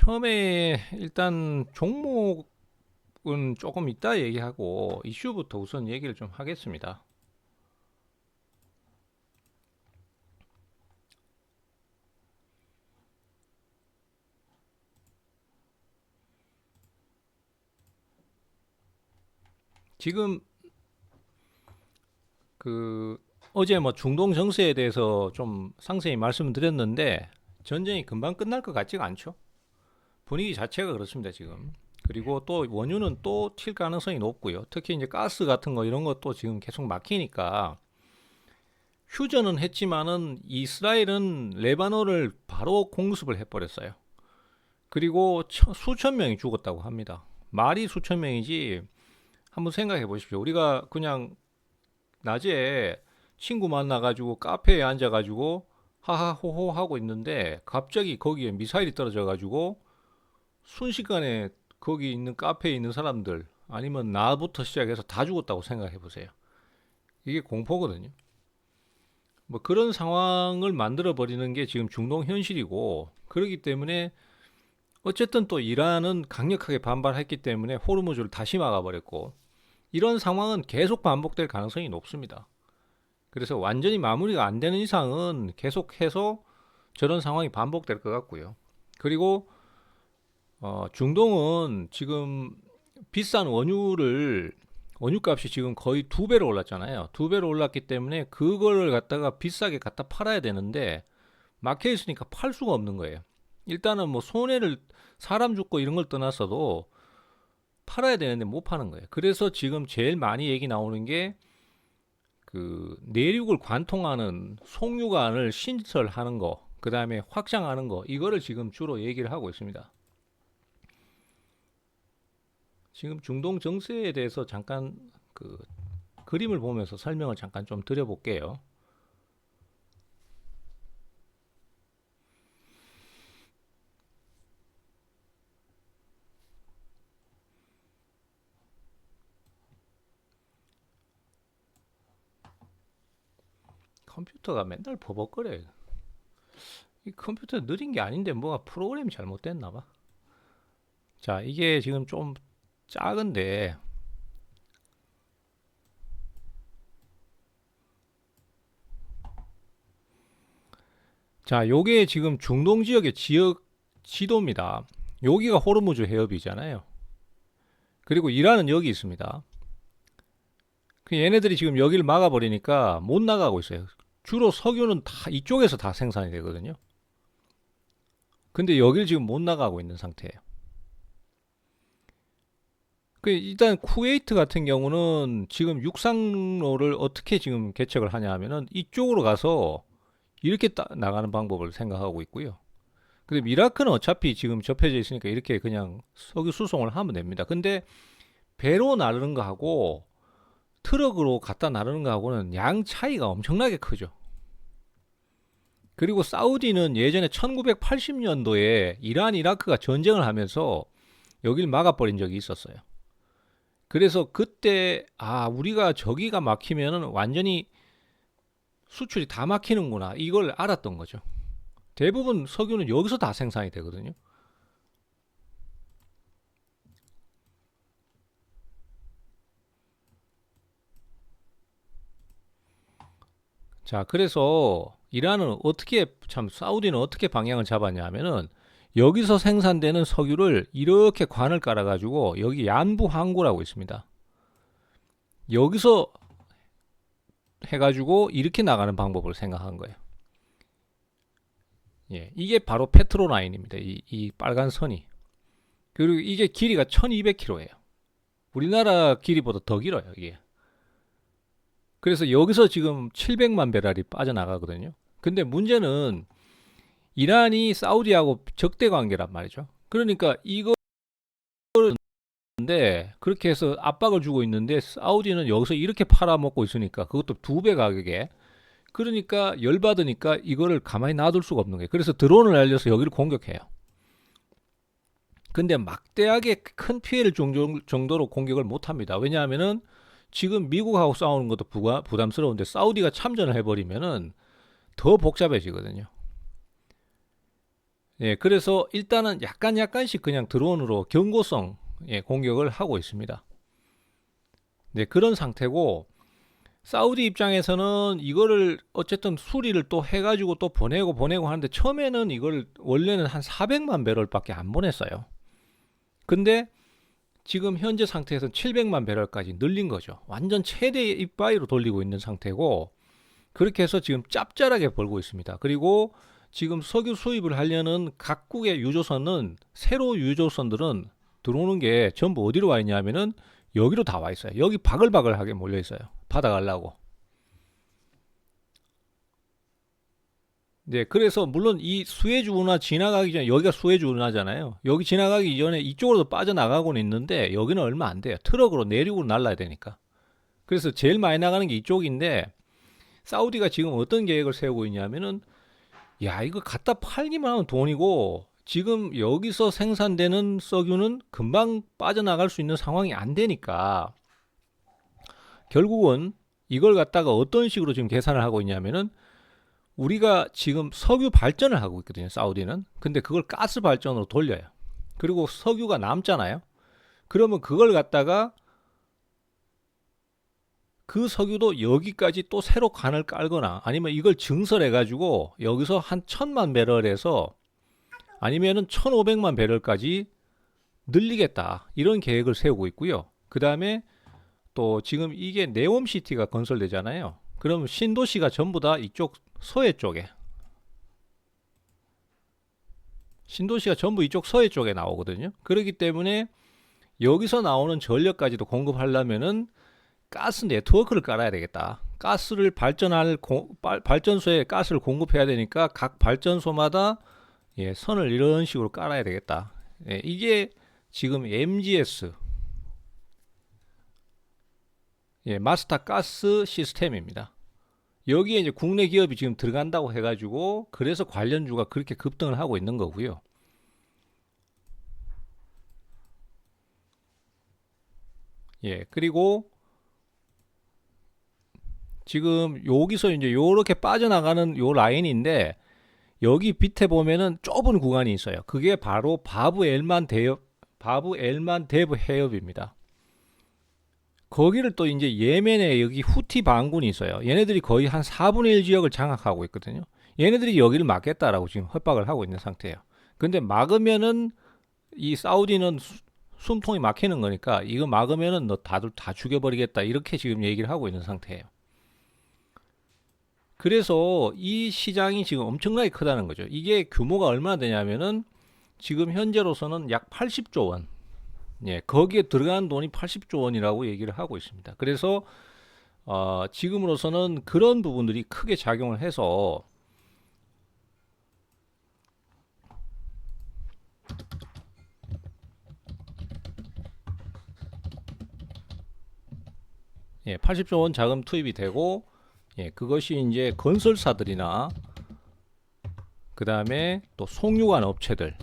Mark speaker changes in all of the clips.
Speaker 1: 처음에 일단 종목은 조금 이따 얘기하고 이슈부터 우선 얘기를 좀 하겠습니다. 지금 그 어제 뭐 중동 정세에 대해서 좀 상세히 말씀을 드렸는데 전쟁이 금방 끝날 것 같지가 않죠. 분위기 자체가 그렇습니다, 지금. 그리고 또 원유는 또 튈 가능성이 높고요. 특히 이제 가스 같은 거 이런 것도 지금 계속 막히니까 휴전은 했지만은 이스라엘은 레바논을 바로 공습을 해버렸어요. 그리고 수천 명이 죽었다고 합니다. 말이 수천 명이지. 한번 생각해 보십시오. 우리가 그냥 낮에 친구 만나가지고 카페에 앉아가지고 하하호호 하고 있는데 갑자기 거기에 미사일이 떨어져가지고 순식간에 거기 있는 카페에 있는 사람들 아니면 나부터 시작해서 다 죽었다고 생각해 보세요. 이게 공포거든요. 뭐 그런 상황을 만들어 버리는 게 지금 중동 현실이고, 그렇기 때문에 어쨌든 또 이란은 강력하게 반발했기 때문에 호르무즈를 다시 막아버렸고, 이런 상황은 계속 반복될 가능성이 높습니다. 그래서 완전히 마무리가 안 되는 이상은 계속해서 저런 상황이 반복될 것 같고요. 그리고 중동은 지금 비싼 원유값이 지금 거의 두 배로 올랐잖아요. 두 배로 올랐기 때문에 그거를 갖다가 비싸게 갖다 팔아야 되는데 막혀 있으니까 팔 수가 없는 거예요. 일단은 뭐 손해를, 사람 죽고 이런 걸 떠났어도 팔아야 되는데 못 파는 거예요. 그래서 지금 제일 많이 얘기 나오는 게 그 내륙을 관통하는 송유관을 신설하는 거, 그 다음에 확장하는 거, 이거를 지금 주로 얘기를 하고 있습니다. 지금 중동 정세에 대해서 잠깐 그 그림을 보면서 설명을 잠깐 좀 드려볼게요. 컴퓨터가 맨날 버벅거려요. 이 컴퓨터 느린 게 아닌데 뭐가 프로그램이 잘못됐나 봐. 자, 이게 지금 좀 작은데, 자, 요게 지금 중동 지역의 지역 지도입니다. 여기가 호르무즈 해협이잖아요. 그리고 이란은 여기 있습니다. 그 얘네들이 지금 여기를 막아버리니까 못 나가고 있어요. 주로 석유는 다 이쪽에서 다 생산이 되거든요. 근데 여기를 지금 못 나가고 있는 상태예요. 그 일단 쿠웨이트 같은 경우는 지금 육상로를 어떻게 지금 개척을 하냐 하면은 이쪽으로 가서 이렇게 나가는 방법을 생각하고 있고요. 근데 이라크는 어차피 지금 접혀져 있으니까 이렇게 그냥 석유 수송을 하면 됩니다. 근데 배로 나르는 거하고 트럭으로 갖다 나르는 거하고는 양 차이가 엄청나게 크죠. 그리고 사우디는 예전에 1980년도에 이란 이라크가 전쟁을 하면서 여길 막아버린 적이 있었어요. 그래서 그때 우리가 저기가 막히면은 완전히 수출이 다 막히는구나, 이걸 알았던 거죠. 대부분 석유는 여기서 다 생산이 되거든요. 자, 그래서 이란은 어떻게, 참 사우디는 어떻게 방향을 잡았냐 하면은 여기서 생산되는 석유를 이렇게 관을 깔아가지고 여기 얀부 항구라고 있습니다. 여기서 해가지고 이렇게 나가는 방법을 생각한 거예요. 예, 이게 바로 페트로 라인입니다. 이 빨간 선이. 그리고 이게 길이가 1200km예요. 우리나라 길이보다 더 길어요, 이게. 그래서 여기서 지금 700만 배럴이 빠져나가거든요. 근데 문제는 이란이 사우디하고 적대 관계란 말이죠. 그러니까 이거인데 그렇게 해서 압박을 주고 있는데 사우디는 여기서 이렇게 팔아먹고 있으니까, 그것도 두 배 가격에. 그러니까 열받으니까 이거를 가만히 놔둘 수가 없는 거예요. 그래서 드론을 날려서 여기를 공격해요. 근데 막대하게 큰 피해를 정도로 공격을 못 합니다. 왜냐하면은 지금 미국하고 싸우는 것도 부담스러운데 사우디가 참전을 해버리면은 더 복잡해지거든요. 예, 그래서 일단은 약간씩 그냥 드론으로 경고성 공격을 하고 있습니다. 네, 그런 상태고 사우디 입장에서는 이거를 어쨌든 수리를 또 해가지고 또 보내고 하는데 처음에는 이걸 원래는 한 400만 배럴밖에 안 보냈어요. 근데 지금 현재 상태에서는 700만 배럴까지 늘린 거죠. 완전 최대 이빠이로 돌리고 있는 상태고 그렇게 해서 지금 짭짤하게 벌고 있습니다. 그리고 지금 석유 수입을 하려는 각국의 유조선은 새로 유조선들은 들어오는 게 전부 어디로 와 있냐면은 여기로 다 와 있어요. 여기 바글바글하게 몰려 있어요. 받아가려고. 네, 그래서 물론 이 수에즈 운하 지나가기 전에 여기가 수에즈 운하잖아요. 여기 지나가기 전에 이쪽으로도 빠져나가고는 있는데 여기는 얼마 안 돼요. 트럭으로 내륙으로 날라야 되니까. 그래서 제일 많이 나가는 게 이쪽인데 사우디가 지금 어떤 계획을 세우고 있냐면은 야, 이거 갖다 팔기만 하면 돈이고 지금 여기서 생산되는 석유는 금방 빠져나갈 수 있는 상황이 안 되니까 결국은 이걸 갖다가 어떤 식으로 지금 계산을 하고 있냐면은 우리가 지금 석유 발전을 하고 있거든요. 사우디는. 근데 그걸 가스 발전으로 돌려요. 그리고 석유가 남잖아요. 그러면 그걸 갖다가 그 석유도 여기까지 또 새로 관을 깔거나 아니면 이걸 증설해 가지고 여기서 한 1000만 배럴에서 아니면은 1500만 배럴까지 늘리겠다. 이런 계획을 세우고 있고요. 그 다음에 또 지금 이게 네옴시티가 건설되잖아요. 그럼 신도시가 전부 다 이쪽 서해 쪽에 신도시가 전부 이쪽 서해 쪽에 나오거든요. 그렇기 때문에 여기서 나오는 전력까지도 공급하려면은 가스 네트워크를 깔아야 되겠다. 가스를 발전할 발전소에 가스를 공급해야 되니까 각 발전소마다 선을 이런 식으로 깔아야 되겠다. 이게 지금 MGS 마스터 가스 시스템입니다. 여기에 이제 국내 기업이 지금 들어간다고 해가지고 그래서 관련주가 그렇게 급등을 하고 있는 거고요. 그리고 지금 여기서 이제 요렇게 빠져나가는 요 라인인데 여기 밑에 보면은 좁은 구간이 있어요. 그게 바로 바브 엘만 데브 해협입니다. 거기를 또 이제 예멘에 여기 후티 반군이 있어요. 얘네들이 거의 한 4분의 1 지역을 장악하고 있거든요. 얘네들이 여기를 막겠다라고 지금 협박을 하고 있는 상태예요. 근데 막으면은 이 사우디는 숨통이 막히는 거니까 이거 막으면은 너 다들 다 죽여버리겠다 이렇게 지금 얘기를 하고 있는 상태예요. 그래서 이 시장이 지금 엄청나게 크다는 거죠. 이게 규모가 얼마나 되냐면은 지금 현재로서는 약 80조 원. 거기에 들어가는 돈이 80조 원이라고 얘기를 하고 있습니다. 그래서 지금으로서는 그런 부분들이 크게 작용을 해서 예, 80조 원 자금 투입이 되고 그것이 이제 건설사들이나 그 다음에 또 송유관 업체들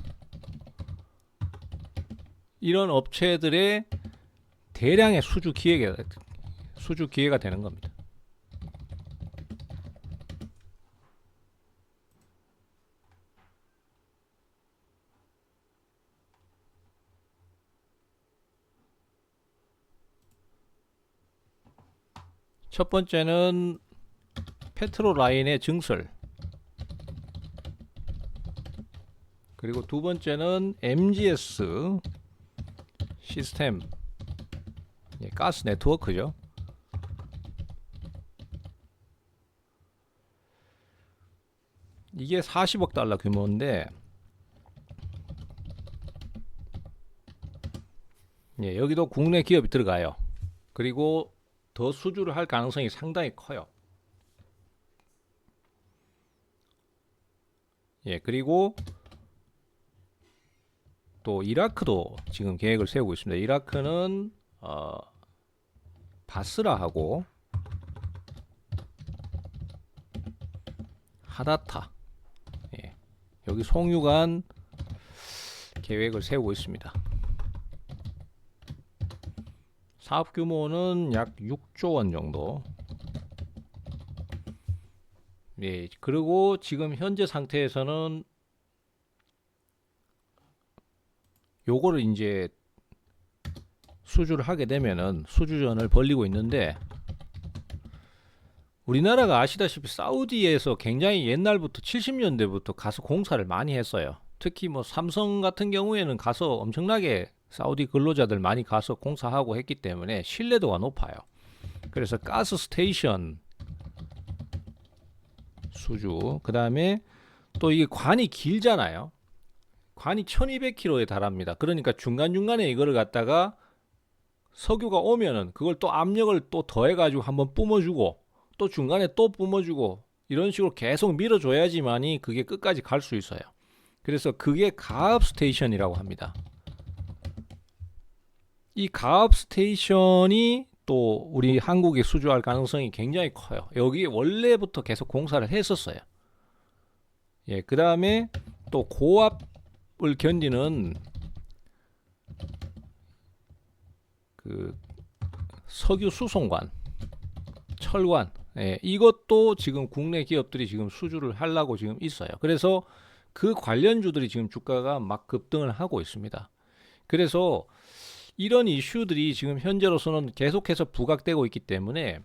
Speaker 1: 이런 업체들의 대량의 수주 기회가 되는 겁니다. 첫 번째는 페트로 라인의 증설, 그리고 두 번째는 MGS 시스템, 가스 네트워크죠. 이게 40억 달러 규모인데 여기도 국내 기업이 들어가요. 그리고 더 수주를 할 가능성이 상당히 커요. 그리고 또 이라크도 지금 계획을 세우고 있습니다. 이라크는 바스라하고 하다타 여기 송유관 계획을 세우고 있습니다. 사업 규모는 약 6조 원 정도. 그리고 지금 현재 상태에서는 요거를 이제 수주를 하게 되면은 수주전을 벌리고 있는데, 우리나라가 아시다시피 사우디에서 굉장히 옛날부터 70년대부터 가서 공사를 많이 했어요. 특히 뭐 삼성 같은 경우에는 가서 엄청나게 사우디 근로자들 많이 가서 공사하고 했기 때문에 신뢰도가 높아요. 그래서 가스 스테이션 수주, 그 다음에 또 이게 관이 길잖아요. 관이 1200km에 달합니다. 그러니까 중간중간에 이거를 갖다가 석유가 오면은 그걸 또 압력을 또 더해가지고 한번 뿜어주고 또 중간에 또 뿜어주고 이런 식으로 계속 밀어줘야지만이 그게 끝까지 갈 수 있어요. 그래서 그게 가압 스테이션이라고 합니다. 이 가압 스테이션이 또 우리 한국에 수주할 가능성이 굉장히 커요. 여기 원래부터 계속 공사를 했었어요. 예, 그 다음에 또 고압을 견디는 그 석유 수송관, 철관, 예, 이것도 지금 국내 기업들이 지금 수주를 하려고 지금 있어요. 그래서 그 관련주들이 지금 주가가 막 급등을 하고 있습니다. 그래서 이런 이슈들이 지금 현재로서는 계속해서 부각되고 있기 때문에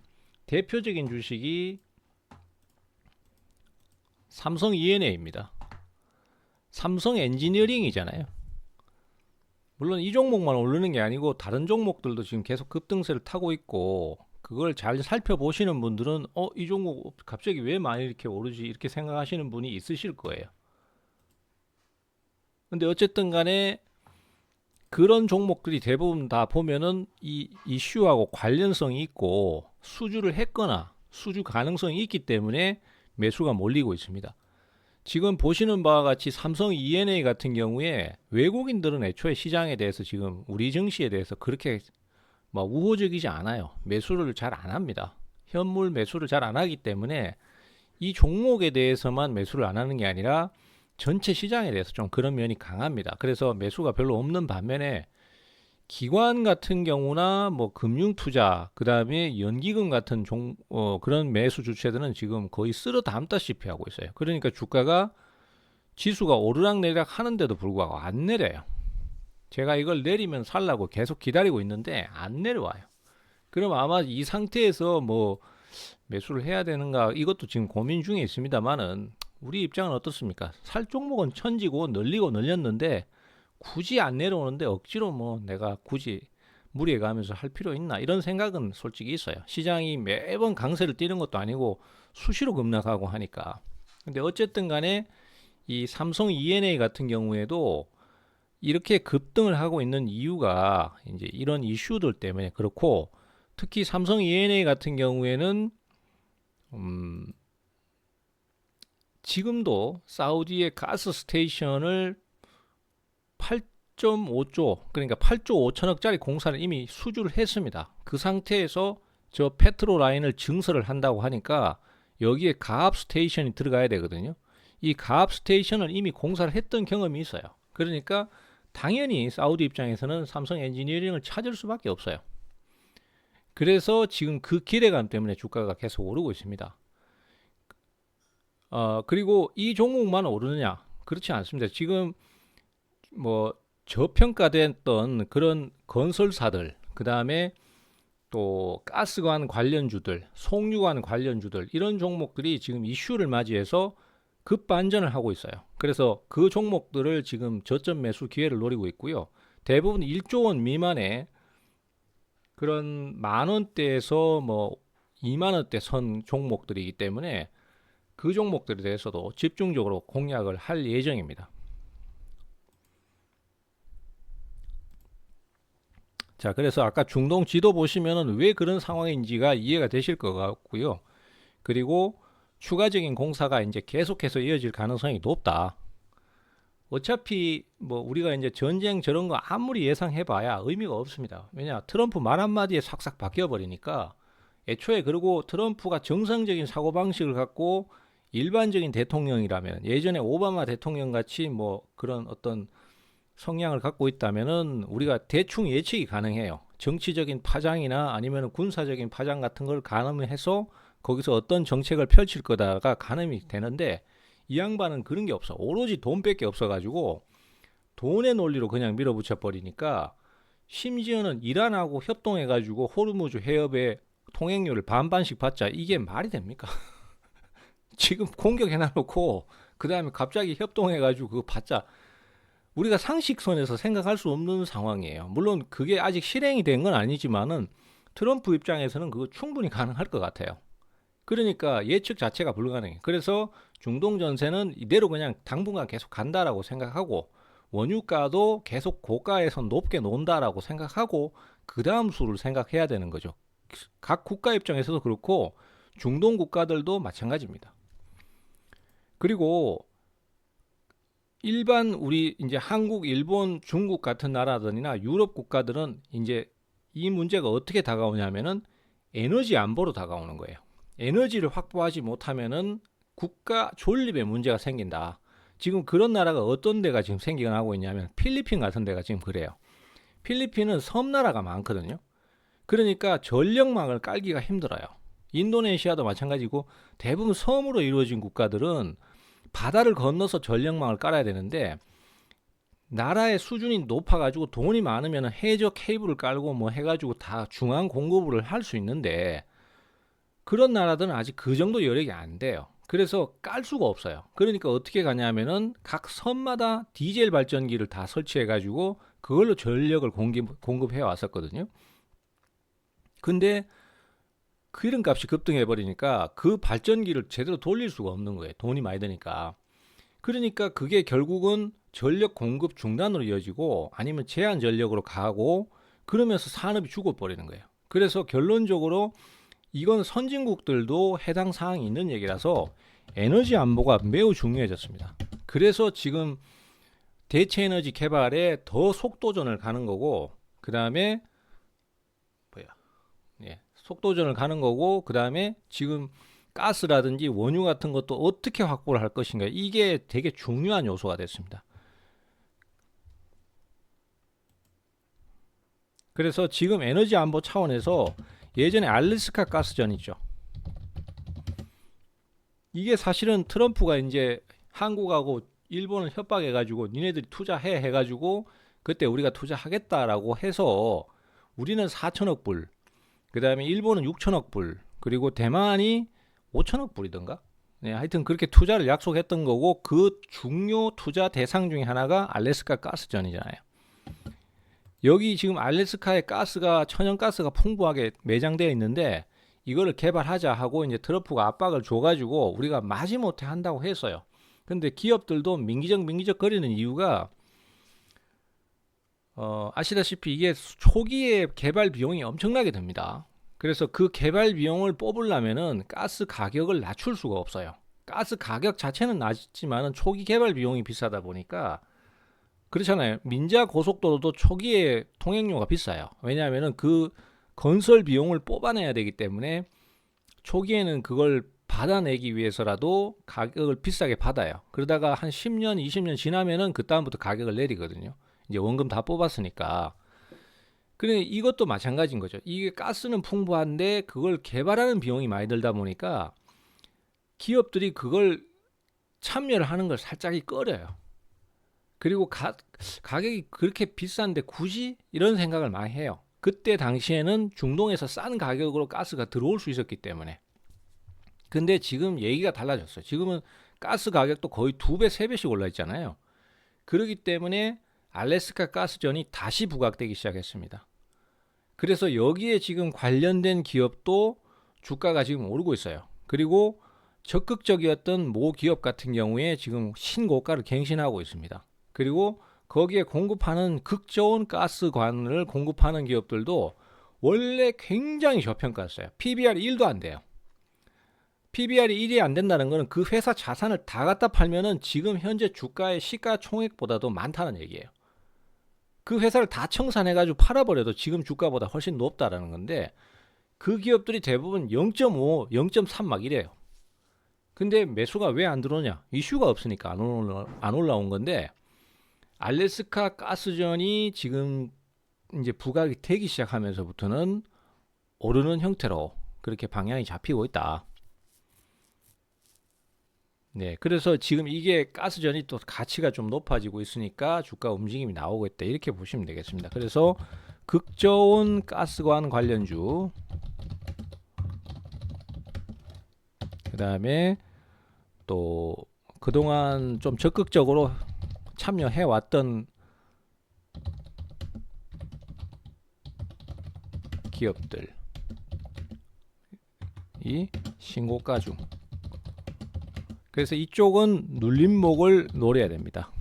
Speaker 1: 대표적인 주식이 삼성 E&A입니다. 삼성 엔지니어링이잖아요. 물론 이 종목만 오르는 게 아니고 다른 종목들도 지금 계속 급등세를 타고 있고, 그걸 잘 살펴보시는 분들은 이 종목 갑자기 왜 많이 이렇게 오르지 이렇게 생각하시는 분이 있으실 거예요. 근데 어쨌든 간에 그런 종목들이 대부분 다 보면은 이 이슈하고 관련성이 있고 수주를 했거나 수주 가능성이 있기 때문에 매수가 몰리고 있습니다. 지금 보시는 바와 같이 삼성 E&A 같은 경우에 외국인들은 애초에 시장에 대해서 지금 우리 증시에 대해서 그렇게 막 우호적이지 않아요. 매수를 잘 안 합니다. 현물 매수를 잘 안 하기 때문에 이 종목에 대해서만 매수를 안 하는 게 아니라 전체 시장에 대해서 좀 그런 면이 강합니다. 그래서 매수가 별로 없는 반면에 기관 같은 경우나 뭐 금융투자, 그 다음에 연기금 같은 그런 매수 주체들은 지금 거의 쓸어 담다시피 하고 있어요. 그러니까 주가가 지수가 오르락내리락 하는데도 불구하고 안 내려요. 제가 이걸 내리면 살라고 계속 기다리고 있는데 안 내려와요. 그럼 아마 이 상태에서 뭐 매수를 해야 되는가, 이것도 지금 고민 중에 있습니다만은 우리 입장은 어떻습니까? 살 종목은 천지고 늘리고 늘렸는데 굳이 안 내려오는데 억지로 뭐 내가 굳이 무리해 가면서 할 필요 있나, 이런 생각은 솔직히 있어요. 시장이 매번 강세를 띠는 것도 아니고 수시로 급락하고 하니까. 근데 어쨌든 간에 이 삼성 E&A 같은 경우에도 이렇게 급등을 하고 있는 이유가 이제 이런 이슈들 때문에 그렇고, 특히 삼성 E&A 같은 경우에는 지금도 사우디의 가스 스테이션을 8.5조, 그러니까 8조 5천억짜리 공사를 이미 수주를 했습니다. 그 상태에서 저 페트로 라인을 증설을 한다고 하니까 여기에 가압 스테이션이 들어가야 되거든요. 이 가압 스테이션을 이미 공사를 했던 경험이 있어요. 그러니까 당연히 사우디 입장에서는 삼성 엔지니어링을 찾을 수밖에 없어요. 그래서 지금 그 기대감 때문에 주가가 계속 오르고 있습니다. 그리고 이 종목만 오르느냐? 그렇지 않습니다. 지금 뭐 저평가됐던 그런 건설사들, 그 다음에 또 가스관 관련주들, 송유관 관련주들, 이런 종목들이 지금 이슈를 맞이해서 급반전을 하고 있어요. 그래서 그 종목들을 지금 저점 매수 기회를 노리고 있고요. 대부분 1조 원 미만의 그런 만 원대에서 뭐 2만 원대 선 종목들이기 때문에 그 종목들에 대해서도 집중적으로 공략을 할 예정입니다. 자, 그래서 아까 중동 지도 보시면은 왜 그런 상황인지가 이해가 되실 것 같고요. 그리고 추가적인 공사가 이제 계속해서 이어질 가능성이 높다. 어차피 뭐 우리가 이제 전쟁 저런 거 아무리 예상해봐야 의미가 없습니다. 왜냐, 트럼프 말 한마디에 싹싹 바뀌어버리니까. 애초에 그리고 트럼프가 정상적인 사고방식을 갖고 일반적인 대통령이라면, 예전에 오바마 대통령 같이 뭐 그런 어떤 성향을 갖고 있다면은 우리가 대충 예측이 가능해요. 정치적인 파장이나 아니면 군사적인 파장 같은 걸 가늠해서 거기서 어떤 정책을 펼칠 거다가 가늠이 되는데, 이 양반은 그런 게 없어. 오로지 돈밖에 없어가지고 돈의 논리로 그냥 밀어붙여 버리니까 심지어는 이란하고 협동해가지고 호르무즈 해협의 통행료를 반반씩 받자 이게 말이 됩니까? 지금 공격해놔놓고 그 다음에 갑자기 협동해가지고 그거 받자 우리가 상식선에서 생각할 수 없는 상황이에요. 물론 그게 아직 실행이 된 건 아니지만은 트럼프 입장에서는 그거 충분히 가능할 것 같아요. 그러니까 예측 자체가 불가능해. 그래서 중동 전세는 이대로 그냥 당분간 계속 간다라고 생각하고 원유가도 계속 고가에서 높게 논다라고 생각하고 그 다음 수를 생각해야 되는 거죠. 각 국가 입장에서도 그렇고 중동 국가들도 마찬가지입니다. 그리고 일반 우리 이제 한국, 일본, 중국 같은 나라들이나 유럽 국가들은 이제 이 문제가 어떻게 다가오냐면은 에너지 안보로 다가오는 거예요. 에너지를 확보하지 못하면은 국가 존립에 문제가 생긴다. 지금 그런 나라가 어떤 데가 지금 생기곤 하고 있냐면 필리핀 같은 데가 지금 그래요. 필리핀은 섬나라가 많거든요. 그러니까 전력망을 깔기가 힘들어요. 인도네시아도 마찬가지고 대부분 섬으로 이루어진 국가들은 바다를 건너서 전력망을 깔아야 되는데 나라의 수준이 높아가지고 돈이 많으면 해저 케이블을 깔고 뭐 해가지고 다 중앙 공급을 할 수 있는데 그런 나라들은 아직 그 정도 여력이 안 돼요. 그래서 깔 수가 없어요. 그러니까 어떻게 가냐면은 각 섬마다 디젤 발전기를 다 설치해가지고 그걸로 전력을 공급해 왔었거든요. 근데 기름값이 급등해 버리니까 그 발전기를 제대로 돌릴 수가 없는 거예요. 돈이 많이 드니까. 그러니까 그게 결국은 전력 공급 중단으로 이어지고 아니면 제한 전력으로 가고 그러면서 산업이 죽어버리는 거예요. 그래서 결론적으로 이건 선진국들도 해당 사항이 있는 얘기라서 에너지 안보가 매우 중요해졌습니다. 그래서 지금 대체 에너지 개발에 더 속도전을 가는 거고 그 다음에 속도전을 가는 거고 그 다음에 지금 가스라든지 원유 같은 것도 어떻게 확보를 할 것인가 이게 되게 중요한 요소가 됐습니다. 그래서 지금 에너지 안보 차원에서 예전에 알래스카 가스전 있죠. 이게 사실은 트럼프가 이제 한국하고 일본을 협박해가지고 니네들이 투자해 해가지고 그때 우리가 투자하겠다라고 해서 우리는 4천억 불, 그 다음에 일본은 6천억 불, 그리고 대만이 5천억 불이던가? 네, 하여튼 그렇게 투자를 약속했던 거고 그 중요 투자 대상 중에 하나가 알래스카 가스전이잖아요. 여기 지금 알래스카에 가스가 천연가스가 풍부하게 매장되어 있는데 이거를 개발하자 하고 이제 트럼프가 압박을 줘가지고 우리가 마지못해 한다고 했어요. 근데 기업들도 민기적 거리는 이유가 아시다시피 이게 초기에 개발 비용이 엄청나게 듭니다. 그래서 그 개발 비용을 뽑으려면은 가스 가격을 낮출 수가 없어요. 가스 가격 자체는 낮지만은 초기 개발 비용이 비싸다 보니까 그렇잖아요. 민자 고속도로도 초기에 통행료가 비싸요. 왜냐하면은 그 건설 비용을 뽑아내야 되기 때문에 초기에는 그걸 받아내기 위해서라도 가격을 비싸게 받아요. 그러다가 한 10년, 20년 지나면은 그 다음부터 가격을 내리거든요. 이제 원금 다 뽑았으니까. 그래 이것도 마찬가지인 거죠. 이게 가스는 풍부한데 그걸 개발하는 비용이 많이 들다 보니까 기업들이 그걸 참여를 하는 걸 살짝이 꺼려요. 그리고 가격이 그렇게 비싼데 굳이 이런 생각을 많이 해요. 그때 당시에는 중동에서 싼 가격으로 가스가 들어올 수 있었기 때문에. 근데 지금 얘기가 달라졌어요. 지금은 가스 가격도 거의 2배, 3배씩 올라 있잖아요. 그렇기 때문에 알래스카 가스전이 다시 부각되기 시작했습니다. 그래서 여기에 지금 관련된 기업도 주가가 지금 오르고 있어요. 그리고 적극적이었던 모 기업 같은 경우에 지금 신고가를 갱신하고 있습니다. 그리고 거기에 공급하는 극저온 가스관을 공급하는 기업들도 원래 굉장히 저평가였어요. PBR이 1도 안 돼요. PBR이 1이 안 된다는 것은 그 회사 자산을 다 갖다 팔면은 지금 현재 주가의 시가총액보다도 많다는 얘기예요. 그 회사를 다 청산해가지고 팔아버려도 지금 주가보다 훨씬 높다라는 건데 그 기업들이 대부분 0.5, 0.3 막 이래요. 근데 매수가 왜 안 들어오냐? 이슈가 없으니까 안 올라온 건데 알래스카 가스전이 지금 이제 부각이 되기 시작하면서부터는 오르는 형태로 그렇게 방향이 잡히고 있다. 네, 그래서 지금 이게 가스전이 또 가치가 좀 높아지고 있으니까 주가 움직임이 나오고 있다. 이렇게 보시면 되겠습니다. 그래서 극저온 가스관 관련주, 그 다음에 또 그동안 좀 적극적으로 참여해 왔던 기업들이 신고가 중. 그래서 이쪽은 눌림목을 노려야 됩니다.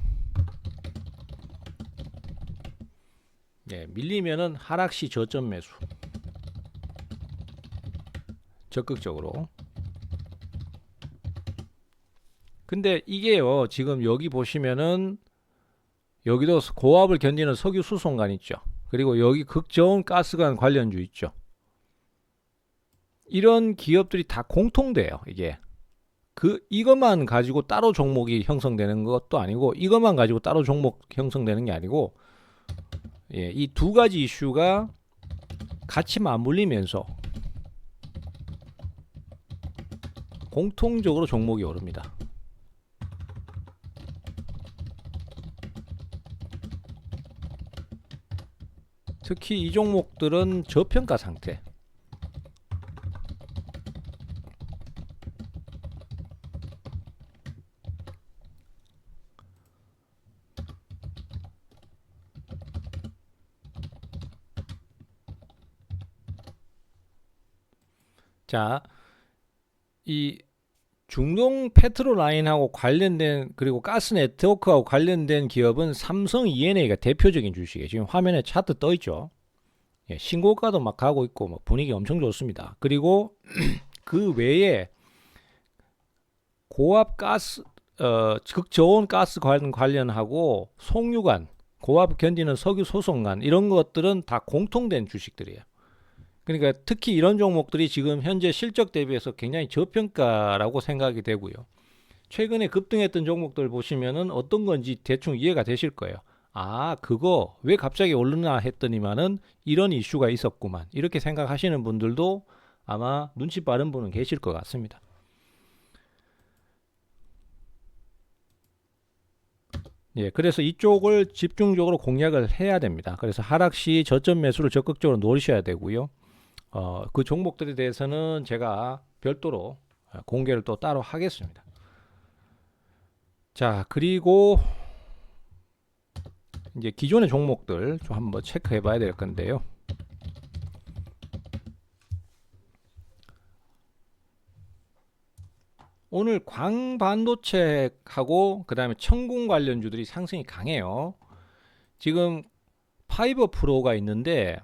Speaker 1: 예, 밀리면은 하락시 저점 매수. 적극적으로. 근데 이게요, 지금 여기 보시면은 여기도 고압을 견디는 석유 수송관 있죠. 그리고 여기 극저온 가스관 관련주 있죠. 이런 기업들이 다 공통돼요. 이게 이것만 가지고 따로 종목이 형성되는 것도 아니고, 이것만 가지고 따로 종목 형성되는 게 아니고, 예, 이 두 가지 이슈가 같이 맞물리면서 공통적으로 종목이 오릅니다. 특히 이 종목들은 저평가 상태. 자, 이 중동 페트로라인하고 관련된, 그리고 가스 네트워크하고 관련된 기업은 삼성 E&A가 대표적인 주식이에요. 지금 화면에 차트 떠 있죠. 예, 신고가도 막 가고 있고 뭐 분위기 엄청 좋습니다. 그리고 그 외에 고압 가스, 극저온 가스 관련하고 송유관, 고압 견디는 석유 소송관, 이런 것들은 다 공통된 주식들이에요. 그러니까 특히 이런 종목들이 지금 현재 실적 대비해서 굉장히 저평가라고 생각이 되고요. 최근에 급등했던 종목들 보시면은 어떤 건지 대충 이해가 되실 거예요. 아, 그거 왜 갑자기 오르나 했더니만은 이런 이슈가 있었구만. 이렇게 생각하시는 분들도 아마 눈치 빠른 분은 계실 것 같습니다. 예, 그래서 이쪽을 집중적으로 공략을 해야 됩니다. 그래서 하락시 저점 매수를 적극적으로 노리셔야 되고요. 그 종목들에 대해서는 제가 별도로 공개를 또 따로 하겠습니다. 자, 그리고 이제 기존의 종목들 좀 한번 체크해 봐야 될 건데요. 오늘 광반도체하고 그 다음에 천궁 관련주들이 상승이 강해요. 지금 파이버 프로가 있는데,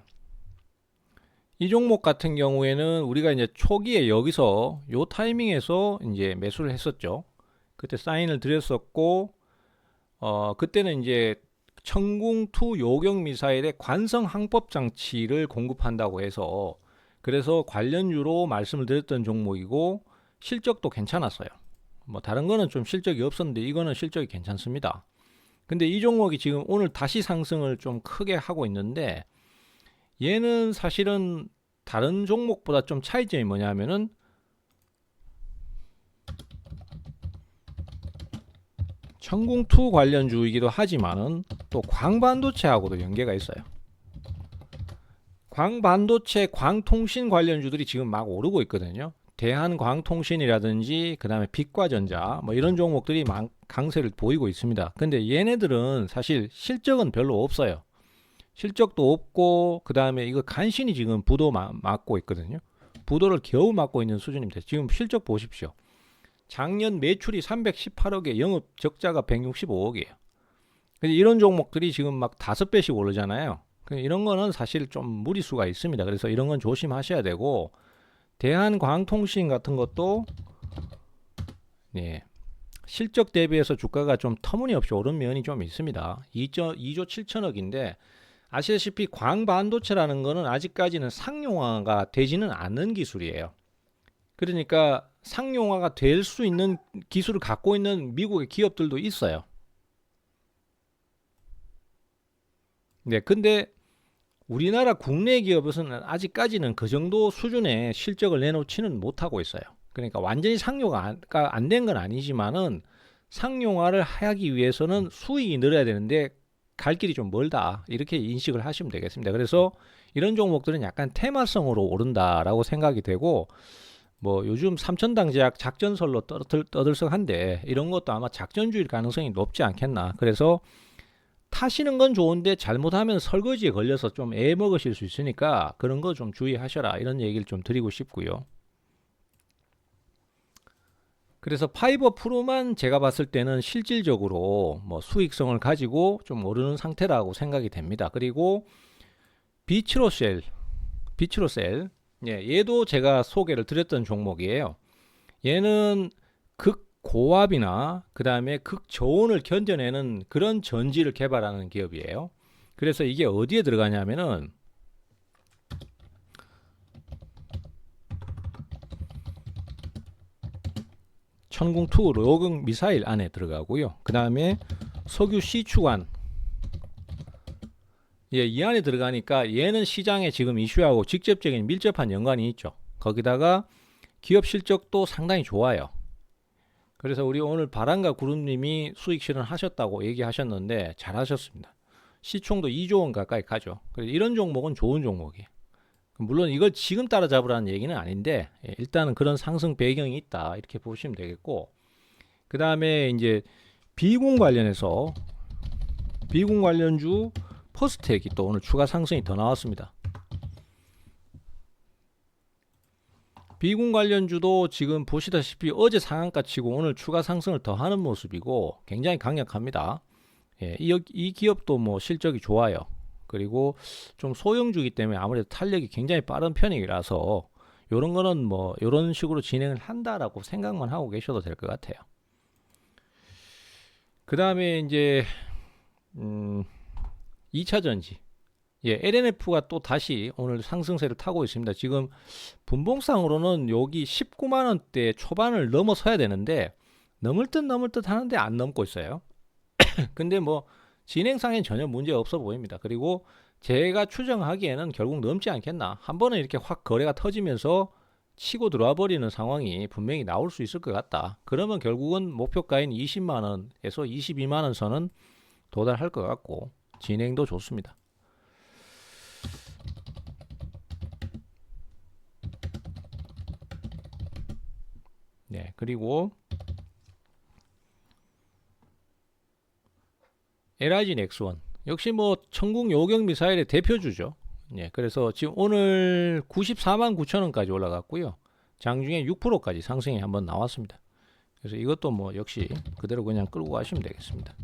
Speaker 1: 이 종목 같은 경우에는 우리가 이제 초기에 여기서 요 타이밍에서 이제 매수를 했었죠. 그때 사인을 드렸었고, 그때는 이제 천궁2 요격 미사일의 관성 항법 장치를 공급한다고 해서, 그래서 관련주로 말씀을 드렸던 종목이고 실적도 괜찮았어요. 뭐 다른 거는 좀 실적이 없었는데 이거는 실적이 괜찮습니다. 근데 이 종목이 지금 오늘 다시 상승을 좀 크게 하고 있는데, 얘는 사실은 다른 종목보다 좀 차이점이 뭐냐면은 천궁2 관련주이기도 하지만은 또 광반도체하고도 연계가 있어요. 광반도체, 광통신 관련주들이 지금 막 오르고 있거든요. 대한광통신이라든지 그 다음에 빛과전자 뭐 이런 종목들이 막 강세를 보이고 있습니다. 근데 얘네들은 사실 실적은 별로 없어요. 실적도 없고 그 다음에 이거 간신히 지금 부도 맞고 있거든요. 부도를 겨우 맞고 있는 수준입니다. 지금 실적 보십시오. 작년 매출이 318억에 영업 적자가 165억이에요. 이런 종목들이 지금 막 5배씩 오르잖아요. 이런 거는 사실 좀 무리수가 있습니다. 그래서 이런 건 조심하셔야 되고, 대한광통신 같은 것도 예, 실적 대비해서 주가가 좀 터무니없이 오른 면이 좀 있습니다. 2조 7천억인데 아시다시피 광반도체라는 거는 아직까지는 상용화가 되지는 않는 기술이에요. 그러니까 상용화가 될 수 있는 기술을 갖고 있는 미국의 기업들도 있어요. 네, 근데 우리나라 국내 기업에서는 아직까지는 그 정도 수준의 실적을 내놓지는 못하고 있어요. 그러니까 완전히 상용화가 안 된 건 아니지만은 상용화를 하기 위해서는 수익이 늘어야 되는데 갈 길이 좀 멀다. 이렇게 인식을 하시면 되겠습니다. 그래서 이런 종목들은 약간 테마성으로 오른다라고 생각이 되고, 뭐 요즘 삼천당 제약 작전설로 떠들썩한데 이런 것도 아마 작전주의일 가능성이 높지 않겠나. 그래서 타시는 건 좋은데 잘못하면 설거지에 걸려서 좀 애 먹으실 수 있으니까 그런 거 좀 주의하셔라, 이런 얘기를 좀 드리고 싶고요. 그래서 파이버 프로만 제가 봤을 때는 실질적으로 뭐 수익성을 가지고 좀 오르는 상태라고 생각이 됩니다. 그리고 비츠로셀, 예, 얘도 제가 소개를 드렸던 종목이에요. 얘는 극고압이나 그 다음에 극저온을 견뎌내는 그런 전지를 개발하는 기업이에요. 그래서 이게 어디에 들어가냐면은 천궁2 로공 미사일 안에 들어가고요. 그 다음에 석유 시추관, 예, 이 안에 들어가니까 얘는 시장에 지금 이슈하고 직접적인 밀접한 연관이 있죠. 거기다가 기업 실적도 상당히 좋아요. 그래서 우리 오늘 바람과 구름님이 수익 실현하셨다고 얘기하셨는데 잘하셨습니다. 시총도 2조 원 가까이 가죠. 그래서 이런 종목은 좋은 종목이에요. 물론 이걸 지금 따라잡으라는 얘기는 아닌데, 일단은 그런 상승 배경이 있다, 이렇게 보시면 되겠고, 그 다음에 이제 비군 관련해서 비군 관련주 퍼스텍이 또 오늘 추가 상승이 더 나왔습니다. 비군 관련주도 지금 보시다시피 어제 상한가 치고 오늘 추가 상승을 더 하는 모습이고 굉장히 강력합니다. 예, 이 기업도 뭐 실적이 좋아요. 그리고 좀 소형주기 때문에 아무래도 탄력이 굉장히 빠른 편이라서 요런 거는 뭐 요런 식으로 진행을 한다라고 생각만 하고 계셔도 될 것 같아요. 그 다음에 이제 2차 전지, 예, LNF가 또 다시 오늘 상승세를 타고 있습니다. 지금 분봉상으로는 여기 19만원대 초반을 넘어서야 되는데 넘을 듯 하는데 안 넘고 있어요. 근데 뭐 진행상엔 전혀 문제 없어 보입니다. 그리고 제가 추정하기에는 결국 넘지 않겠나. 한 번은 이렇게 확 거래가 터지면서 치고 들어와 버리는 상황이 분명히 나올 수 있을 것 같다. 그러면 결국은 목표가인 20만원에서 22만원 선은 도달할 것 같고 진행도 좋습니다. 네, 그리고 LIG 넥스원 역시 뭐 천궁 요격 미사일의 대표주죠. 예, 그래서 지금 오늘 94만 9천 원까지 올라갔고요. 장중에 6%까지 상승이 한번 나왔습니다. 그래서 이것도 뭐 역시 그대로 그냥 끌고 가시면 되겠습니다.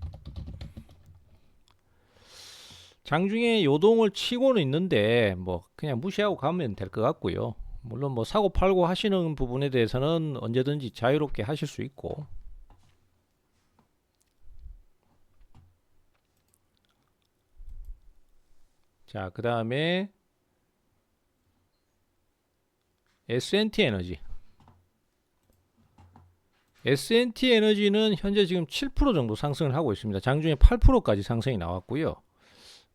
Speaker 1: 장중에 요동을 치고는 있는데 뭐 그냥 무시하고 가면 될 것 같고요. 물론 뭐 사고 팔고 하시는 부분에 대해서는 언제든지 자유롭게 하실 수 있고, 자, 그 다음에 S&T 에너지. S&T 에너지는 현재 지금 7% 정도 상승을 하고 있습니다. 장중에 8%까지 상승이 나왔고요.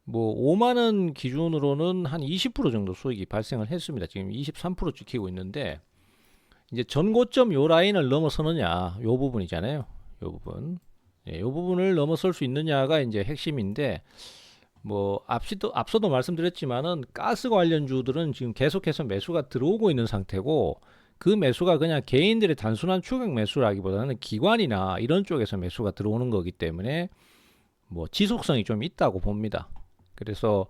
Speaker 1: 뭐 5만원 기준으로는 한 20% 정도 수익이 발생을 했습니다. 지금 23% 찍히고 있는데, 이제 전고점 요 라인을 넘어서느냐, 요 부분이잖아요. 요 부분. 예, 요 부분을 넘어설 수 있느냐가 이제 핵심인데, 뭐 앞서도 말씀드렸지만은 가스 관련주들은 지금 계속해서 매수가 들어오고 있는 상태고, 그 매수가 그냥 개인들의 단순한 추격 매수라기보다는 기관이나 이런 쪽에서 매수가 들어오는 거기 때문에 뭐 지속성이 좀 있다고 봅니다. 그래서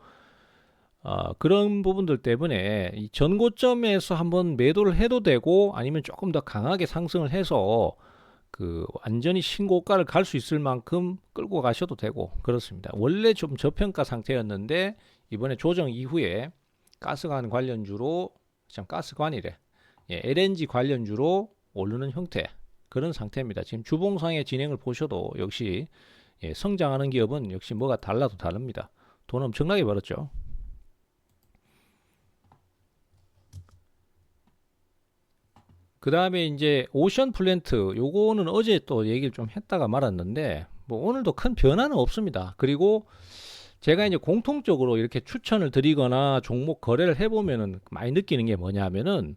Speaker 1: 그런 부분들 때문에 이 전고점에서 한번 매도를 해도 되고, 아니면 조금 더 강하게 상승을 해서 그 완전히 신고가를 갈 수 있을 만큼 끌고 가셔도 되고 그렇습니다. 원래 좀 저평가 상태였는데 이번에 조정 이후에 가스관 관련주로, 참 가스관이래, 예, LNG 관련주로 오르는 형태, 그런 상태입니다. 지금 주봉상의 진행을 보셔도 역시 예, 성장하는 기업은 역시 뭐가 달라도 다릅니다. 돈 엄청나게 벌었죠. 그 다음에 이제 오션 플랜트, 요거는 어제 또 얘기를 좀 했다가 말았는데 뭐 오늘도 큰 변화는 없습니다. 그리고 제가 이제 공통적으로 이렇게 추천을 드리거나 종목 거래를 해보면은 많이 느끼는 게 뭐냐 하면은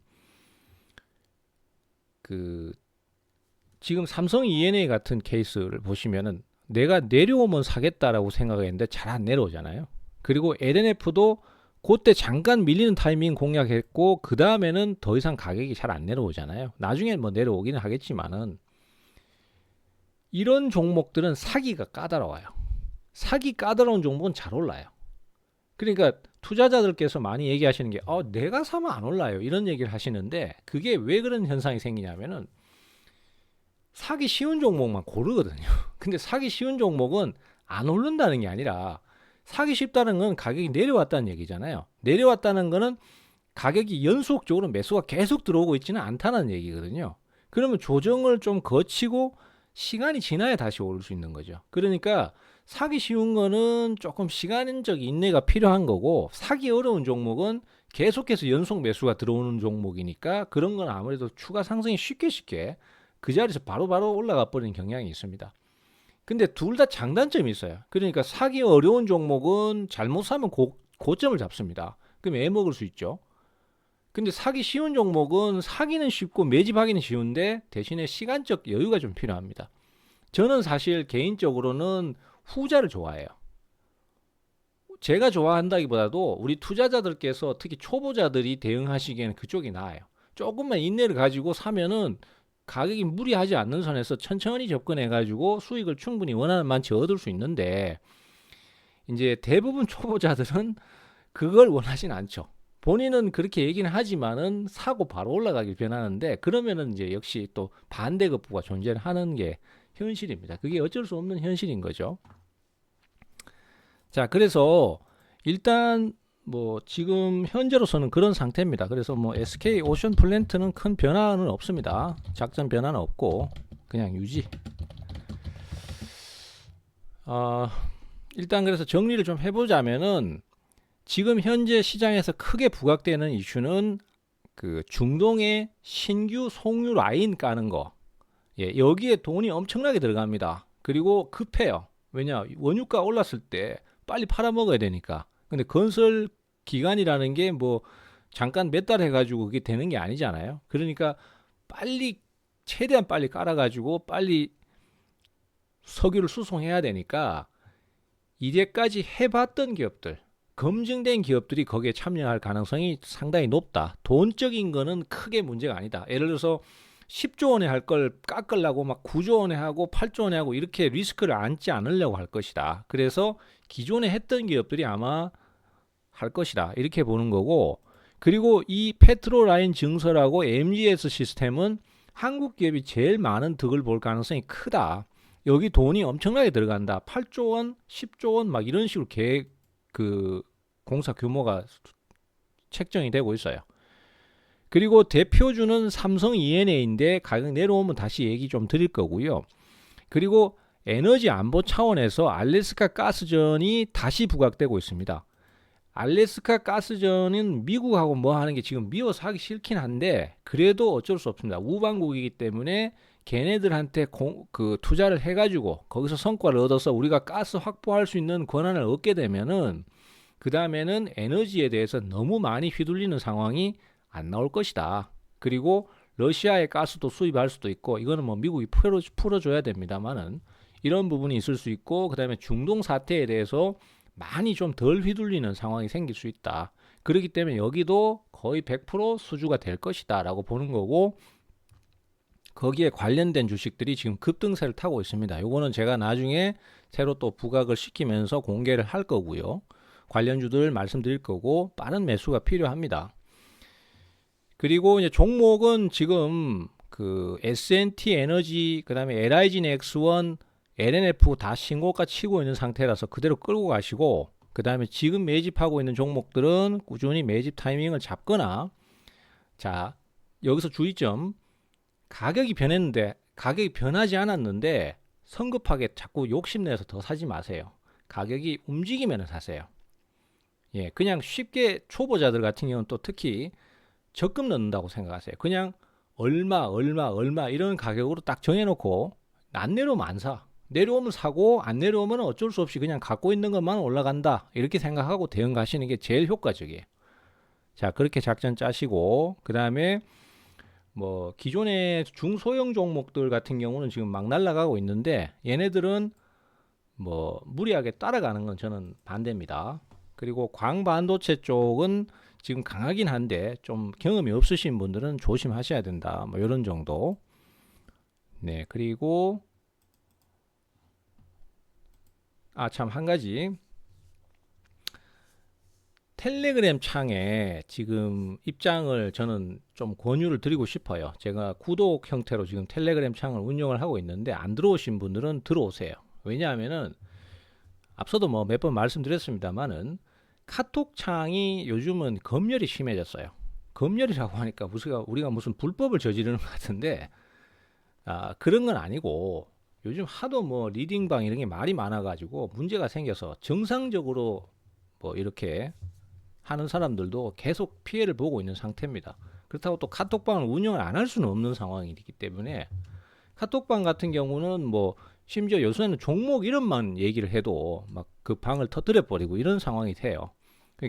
Speaker 1: 그 지금 삼성 E&A 같은 케이스를 보시면은 내가 내려오면 사겠다라고 생각했는데 잘 안 내려오잖아요. 그리고 LNF도 그때 잠깐 밀리는 타이밍 공략했고 그 다음에는 더 이상 가격이 잘 안 내려오잖아요. 나중에 뭐 내려오기는 하겠지만은 이런 종목들은 사기가 까다로워요. 사기 까다로운 종목은 잘 올라요. 그러니까 투자자들께서 많이 얘기하시는 게 내가 사면 안 올라요 이런 얘기를 하시는데 그게 왜 그런 현상이 생기냐면은 사기 쉬운 종목만 고르거든요. 근데 사기 쉬운 종목은 안 오른다는 게 아니라 사기 쉽다는 건 가격이 내려왔다는 얘기잖아요. 내려왔다는 거는 가격이 연속적으로 매수가 계속 들어오고 있지는 않다는 얘기거든요. 그러면 조정을 좀 거치고 시간이 지나야 다시 오를 수 있는 거죠. 그러니까 사기 쉬운 거는 조금 시간적 인내가 필요한 거고 사기 어려운 종목은 계속해서 연속 매수가 들어오는 종목이니까 그런 건 아무래도 추가 상승이 쉽게 그 자리에서 바로 올라가 버리는 경향이 있습니다. 근데 둘 다 장단점이 있어요. 그러니까 사기 어려운 종목은 잘못 사면 고점을 잡습니다. 그럼 애먹을 수 있죠. 근데 사기 쉬운 종목은 사기는 쉽고 매집하기는 쉬운데 대신에 시간적 여유가 좀 필요합니다. 저는 사실 개인적으로는 후자를 좋아해요. 제가 좋아한다기보다도 우리 투자자들께서 특히 초보자들이 대응하시기에는 그쪽이 나아요. 조금만 인내를 가지고 사면은 가격이 무리하지 않는 선에서 천천히 접근해 가지고 수익을 충분히 원하는 만치 얻을 수 있는데 이제 대부분 초보자들은 그걸 원하진 않죠. 본인은 그렇게 얘기는 하지만은 사고 바로 올라가길 변하는데 그러면은 이제 역시 또 반대급부가 존재하는 게 현실입니다. 그게 어쩔 수 없는 현실인 거죠. 자, 그래서 일단 뭐 지금 현재로서는 그런 상태입니다. 그래서 뭐 SK 오션 플랜트는 큰 변화는 없습니다. 작전 변화는 없고 그냥 유지. 일단 그래서 정리를 좀 해보자면은 지금 현재 시장에서 크게 부각되는 이슈는 그 중동의 신규 송유 라인 까는 거. 예, 여기에 돈이 엄청나게 들어갑니다. 그리고 급해요. 왜냐 원유가 올랐을 때 빨리 팔아먹어야 되니까. 근데 건설 기간이라는 게 뭐 잠깐 몇 달 해가지고 그게 되는 게 아니잖아요. 그러니까 빨리 최대한 빨리 깔아가지고 빨리 석유를 수송해야 되니까 이제까지 해봤던 기업들, 검증된 기업들이 거기에 참여할 가능성이 상당히 높다. 돈적인 거는 크게 문제가 아니다. 예를 들어서 10조 원에 할 걸 깎으려고 막 9조 원에 하고 8조 원에 하고 이렇게 리스크를 안지 않으려고 할 것이다. 그래서 기존에 했던 기업들이 아마 할 것이다. 이렇게 보는 거고 그리고 이 페트로라인 증설하고 MGS 시스템은 한국 기업이 제일 많은 득을 볼 가능성이 크다. 여기 돈이 엄청나게 들어간다. 8조 원, 10조 원 막 이런 식으로 계획 그 공사 규모가 책정이 되고 있어요. 그리고 대표주는 삼성 E&A인데 가격 내려오면 다시 얘기 좀 드릴 거고요. 그리고 에너지 안보 차원에서 알래스카 가스전이 다시 부각되고 있습니다. 알래스카 가스전은 미국하고 뭐 하는 게 지금 미워서 하기 싫긴 한데 그래도 어쩔 수 없습니다. 우방국이기 때문에 걔네들한테 그 투자를 해가지고 거기서 성과를 얻어서 우리가 가스 확보할 수 있는 권한을 얻게 되면은 그 다음에는 에너지에 대해서 너무 많이 휘둘리는 상황이 안 나올 것이다. 그리고 러시아의 가스도 수입할 수도 있고 이거는 뭐 미국이 풀어줘야 됩니다만은 이런 부분이 있을 수 있고 그 다음에 중동 사태에 대해서 많이 좀 덜 휘둘리는 상황이 생길 수 있다. 그렇기 때문에 여기도 거의 100% 수주가 될 것이다 라고 보는 거고 거기에 관련된 주식들이 지금 급등세를 타고 있습니다. 요거는 제가 나중에 새로 또 부각을 시키면서 공개를 할 거고요. 관련주들 말씀드릴 거고 빠른 매수가 필요합니다. 그리고 이제 종목은 지금 그 S&T 에너지 그다음에 LIG 넥스원 LNF 다 신고가 치고 있는 상태라서 그대로 끌고 가시고 그 다음에 지금 매집하고 있는 종목들은 꾸준히 매집 타이밍을 잡거나 자 여기서 주의점 가격이 변했는데 가격이 변하지 않았는데 성급하게 자꾸 욕심내서 더 사지 마세요. 가격이 움직이면 사세요. 예, 그냥 쉽게 초보자들 같은 경우는 또 특히 적금 넣는다고 생각하세요. 그냥 얼마 이런 가격으로 딱 정해놓고 안 내려오면 안 사. 내려오면 사고 안 내려오면 어쩔 수 없이 그냥 갖고 있는 것만 올라간다. 이렇게 생각하고 대응 가시는 게 제일 효과적이에요. 자, 그렇게 작전 짜시고 그 다음에 뭐 기존의 중소형 종목들 같은 경우는 지금 막 날아가고 있는데 얘네들은 뭐 무리하게 따라가는 건 저는 반대입니다. 그리고 광반도체 쪽은 지금 강하긴 한데 좀 경험이 없으신 분들은 조심하셔야 된다. 뭐 이런 정도. 네, 그리고 참 한 가지 텔레그램 창에 지금 입장을 저는 좀 권유를 드리고 싶어요. 제가 구독 형태로 지금 텔레그램 창을 운영을 하고 있는데 안 들어오신 분들은 들어오세요. 왜냐하면은 앞서도 뭐 몇 번 말씀드렸습니다만은 카톡 창이 요즘은 검열이 심해졌어요. 검열이라고 하니까 우리가 무슨 불법을 저지르는 것 같은데 그런 건 아니고 요즘 하도 뭐 리딩방 이런 게 말이 많아가지고 문제가 생겨서 정상적으로 뭐 이렇게 하는 사람들도 계속 피해를 보고 있는 상태입니다. 그렇다고 또 카톡방을 운영을 안 할 수는 없는 상황이기 때문에 카톡방 같은 경우는 뭐 심지어 요새는 종목 이름만 얘기를 해도 막 그 방을 터뜨려 버리고 이런 상황이 돼요.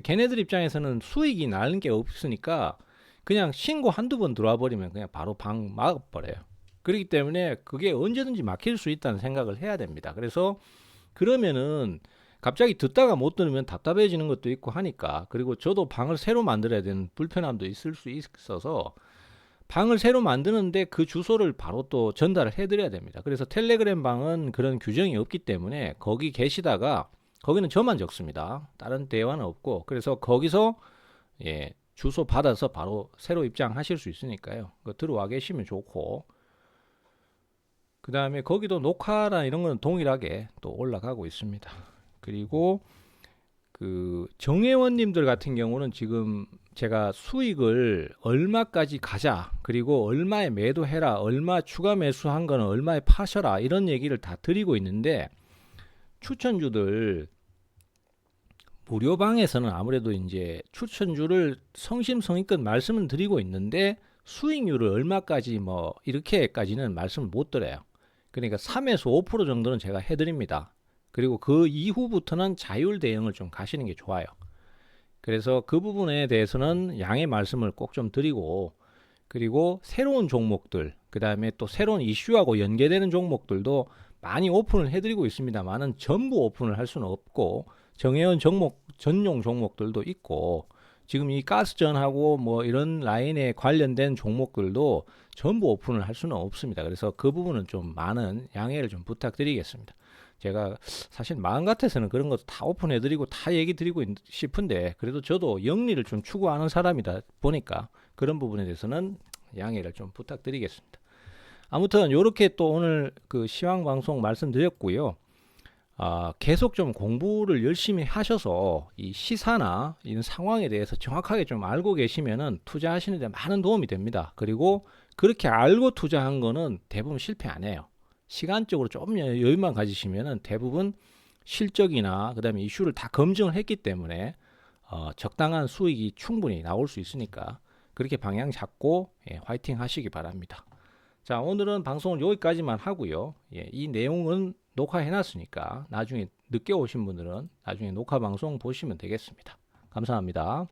Speaker 1: 걔네들 입장에서는 수익이 나는 게 없으니까 그냥 신고 한두 번 들어와 버리면 그냥 바로 방 막아버려요. 그렇기 때문에 그게 언제든지 막힐 수 있다는 생각을 해야 됩니다. 그래서 그러면은 갑자기 듣다가 못 들으면 답답해지는 것도 있고 하니까, 그리고 저도 방을 새로 만들어야 되는 불편함도 있을 수 있어서 방을 새로 만드는데 그 주소를 바로 또 전달을 해드려야 됩니다. 그래서 텔레그램 방은 그런 규정이 없기 때문에 거기 계시다가 거기는 저만 적습니다. 다른 대화는 없고, 그래서 거기서 주소 받아서 바로 새로 입장하실 수 있으니까요. 들어와 계시면 좋고, 그 다음에 거기도 녹화나 이런 거는 동일하게 또 올라가고 있습니다. 그리고 그 정회원님들 같은 경우는 지금 제가 수익을 얼마까지 가자, 그리고 얼마에 매도해라, 얼마 추가 매수한 거는 얼마에 파셔라, 이런 얘기를 다 드리고 있는데, 추천주들 무료방에서는 아무래도 이제 추천주를 성심성의껏 말씀을 드리고 있는데 수익률을 얼마까지 뭐 이렇게까지는 말씀을 못 드려요. 그러니까 3에서 5% 정도는 제가 해드립니다. 그리고 그 이후부터는 자율 대응을 좀 가시는 게 좋아요. 그래서 그 부분에 대해서는 양해 말씀을 꼭 좀 드리고, 그리고 새로운 종목들, 그 다음에 또 새로운 이슈하고 연계되는 종목들도 많이 오픈을 해드리고 있습니다만은 전부 오픈을 할 수는 없고, 정해온 전용 종목들도 있고, 지금 이 가스전하고 뭐 이런 라인에 관련된 종목들도 전부 오픈을 할 수는 없습니다. 그래서 그 부분은 좀 많은 양해를 좀 부탁드리겠습니다. 제가 사실 마음 같아서는 그런 것도 다 오픈해드리고 다 얘기 드리고 싶은데, 그래도 저도 영리를 좀 추구하는 사람이다 보니까 그런 부분에 대해서는 양해를 좀 부탁드리겠습니다. 아무튼 이렇게 또 오늘 그 시황 방송 말씀드렸고요. 계속 좀 공부를 열심히 하셔서 이 시사나 이런 상황에 대해서 정확하게 좀 알고 계시면은 투자하시는 데 많은 도움이 됩니다. 그리고 그렇게 알고 투자한 거는 대부분 실패 안 해요. 시간적으로 좀 여유만 가지시면은 대부분 실적이나 그다음에 이슈를 다 검증을 했기 때문에 적당한 수익이 충분히 나올 수 있으니까 그렇게 방향 잡고 화이팅 하시기 바랍니다. 자, 오늘은 방송을 여기까지만 하고요. 이 내용은 녹화해 놨으니까 나중에 늦게 오신 분들은 나중에 녹화 방송 보시면 되겠습니다. 감사합니다.